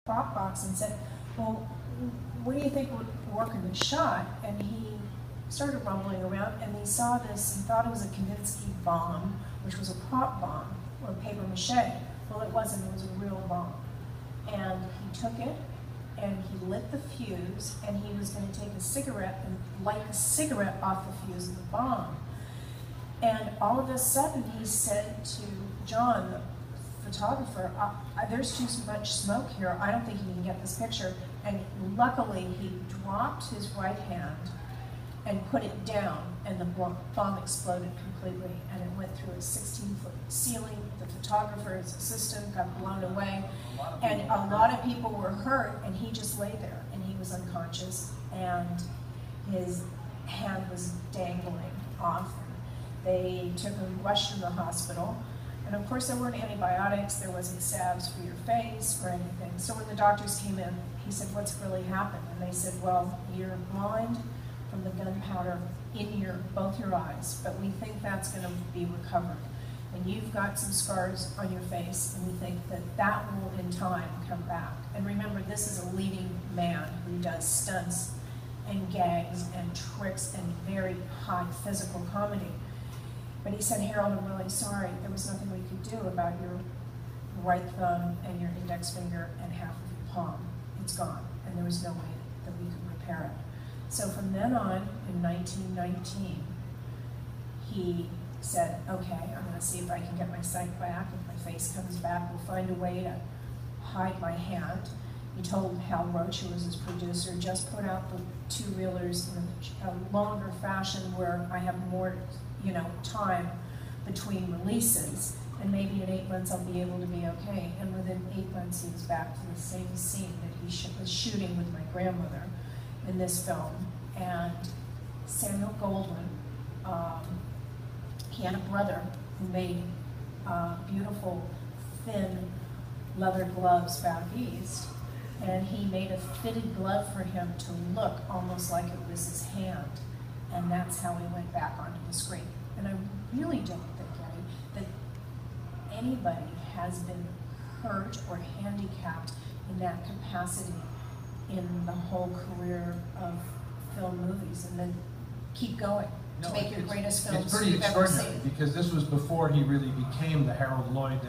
prop box and said, well, what do you think would work in the shot? And he started rumbling around, and he saw this and thought it was a Kaminsky bomb, which was a prop bomb, or paper mache. Well, it wasn't, it was a real bomb. And he took it, and he lit the fuse, and he was going to take a cigarette and light the cigarette off the fuse of the bomb. And all of a sudden, he said to John, the photographer, there's too much smoke here, I don't think he can get this picture. And luckily, he dropped his right hand and put it down, and the bomb exploded completely, and it went through a 16-foot ceiling. The photographer's assistant got blown away, and a lot of people were hurt, and he just lay there, and he was unconscious, and his hand was dangling off. They took him, rushed him to the hospital, and of course there weren't antibiotics, there wasn't salves for your face or anything. So when the doctors came in, he said, what's really happened? And they said, well, you're blind from the gunpowder in both your eyes, but we think that's going to be recovered. And you've got some scars on your face, and we think that that will in time come back. And remember, this is a leading man who does stunts and gags and tricks and very high physical comedy. But he said, Harold, I'm really sorry. There was nothing we could do about your right thumb and your index finger and half of your palm. It's gone, and there was no way that we could repair it. So from then on, in 1919, he said, okay, I'm going to see if I can get my sight back. If my face comes back, we'll find a way to hide my hand. He told Hal Roach, who was his producer, just put out the two-reelers in a longer fashion where I have more, time between releases, and maybe in 8 months I'll be able to be okay. And within 8 months, he was back to the same scene that he was shooting with my grandmother in this film. And Samuel Goldwyn, he had a brother who made beautiful, thin leather gloves back east, and he made a fitted glove for him to look almost like it was his hand, and that's how he went back onto the screen. And I really don't think, Gary, that anybody has been hurt or handicapped in that capacity in the whole career of film movies, and then keep going to make your greatest films It's pretty you've ever extraordinary, seen. because this was before he really became the Harold Lloyd that